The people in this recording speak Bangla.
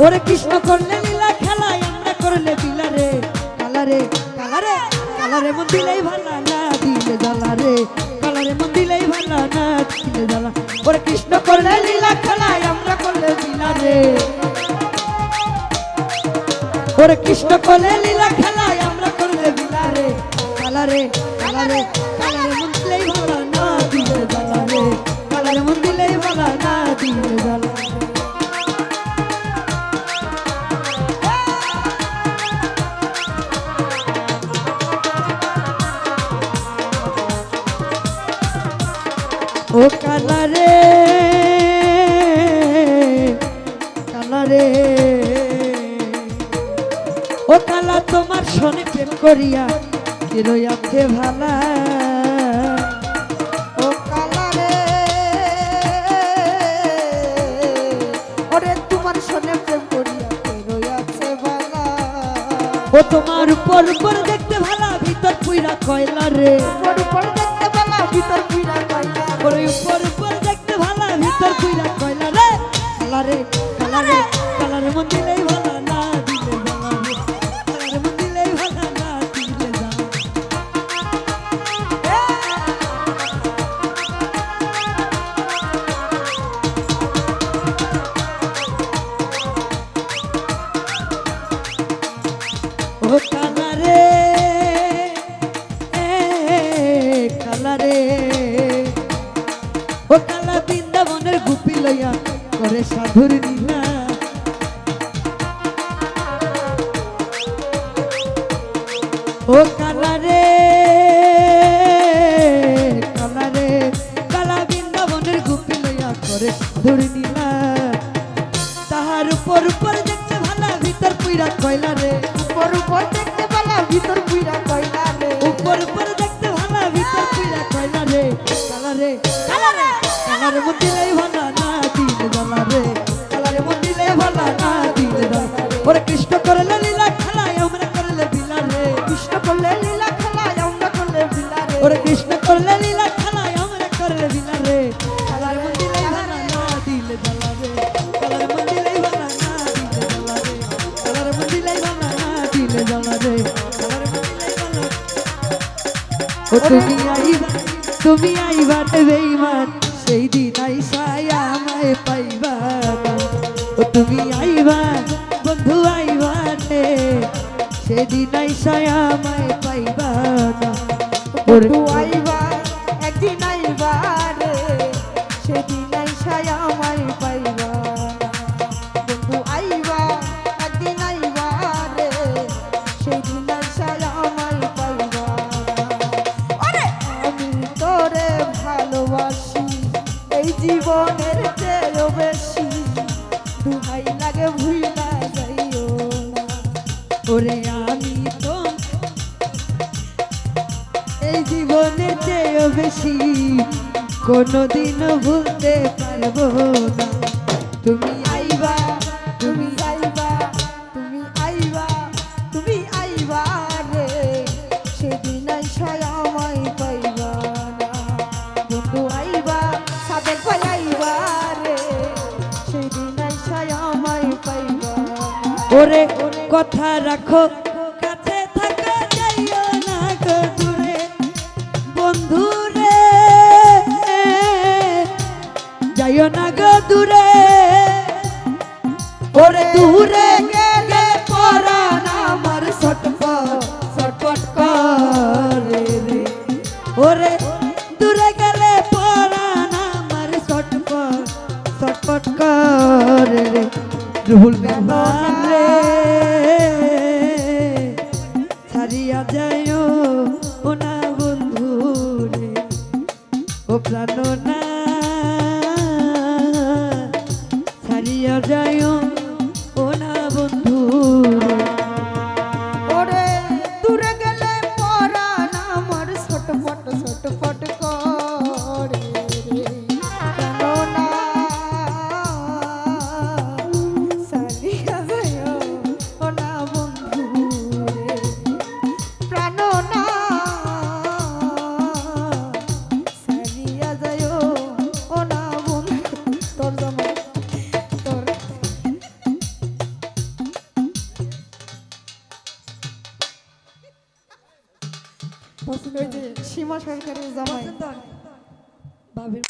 ওরে কৃষ্ণ করলে লীলা খেলায় আমরা করলে বিলারে কালারে কালারে কালারে মন দিলেই ভালা না দিলে জ্বালা রে কালারে মন দিলেই ভালা না দিলে জ্বালা ওরে কৃষ্ণ করলে লীলা খেলায় আমরা করলে বিলারে ওরে কৃষ্ণ করলে লীলা খেলায় আমরা করলে বিলারে কালারে কালারে কালারে মন দিলেই ভালা না দিলে জ্বালা রে কালারে মন দিলেই ভালা না দিলে জ্বালা ও কালারে কালারে ও কালা তোমার শোনে প্রেম করিয়া কে রইয়াছে ভালা ও কালারে ওরে তোমার শোনে প্রেম করিয়া কে রইয়াছে ভালা ও তোমার উপর উপর দেখতে ভালা ভিতর পুইরা কয়লা রে উপর উপর দেখতে ভালা ভিতর পুইরা কয়লা ওরে উপর উপর দেখতে ভালা ভিতর পুইরা কয়লা রে কালারে কালারে কালারে মন দিলেই ভালা না দিলে জ্বালা রে কালারে মন দিলেই ভালা না দিলে জ্বালা ও কালারে কালারে ও কালা বৃন্দাবনের গুপি লইয়া করে সাধুর নীলা ও কালারে কালারে কালা বৃন্দাবনের গুপি লইয়া করে সাধুর নীলা তাহার উপর উপর দেখতে ভালা ভিতর পুইরা কয়লা রে উপর উপর দেখতে ভালা ভিতর পুইরা কয়লা রে উপর উপর দেখতে ভালা ভিতর পুইরা কয়লা রে কালারে কালারে কালারে মন দিলেই ভালা না দিলে জ্বালা রে কালারে মন দিলে ভালা না দিলে জ্বালা ওরে কৃষ্ণ করলে লীলা খেলায় আমরা করলে বিলা রে কৃষ্ণ করলে লীলা খেলায় আমরা করলে বিলা রে ওরে কৃষ্ণ করলে লীলা খেলায় আমরা করলে বিলা রে কালারে মন দিলেই ভালা না দিলে জ্বালা রে কালারে মন দিলেই ভালা না দিলে জ্বালা রে কালারে মন দিলেই ভালা না দিলে জ্বালা রে কালারে মন দিলেই ভালা ও তুমি আইবা বেঈমান সেই দিন আইসায় আমায় পাইবা ও তুমি আইবা বন্ধু আইবা রে সেই দিন আইসায় আমায় পাইবা বন্ধু আইবা একদিন আইবা রে সেদিন আইসায় আমায় পাইবা বন্ধু আইবা একদিন আইবা রে সেদিন আইসায় আমায় পাইবা আরে আমি তোরে ভালোবাসি এই জীবনের চেয়েও বেশি দুহাই লাগে ভুইলা যাইও না ওরে আমি তো এই জীবনের চেয়েও বেশি কোনোদিনও ভুলতে পারবো না তুমি আইবা তুমি আইবা তুমি আইবা তুমি আইবা রে সেদিন আইসায় আমায় পাইবা না বন্ধু আইবা সাবেক ভাই আইবা রে সেদিন আইসায় আমায় পাইবা না ওরে কথা রাখো কাছে থাকা যাইও না গো দূরে বন্ধু রে যাইও না গো দূরে ওরে দূরে গেলে পরাণ আমার ছটপট করে রে ওরে দূরে গেলে পরাণ আমার ছটপট করে রে রুহুল মেহমান রে ছাড়িয়া যাইও ও না বন্ধু রে ও প্রাণ না ছাড়িয়া যাইও ও না বন্ধু রে ওরে দূরে গেলে পরাণ আমার ছটপট করে রে কেননা সারিয়া যাইও পছন্দ ওই যে সীমা সরকারের জামাই পছন্দ হয়? ভাবির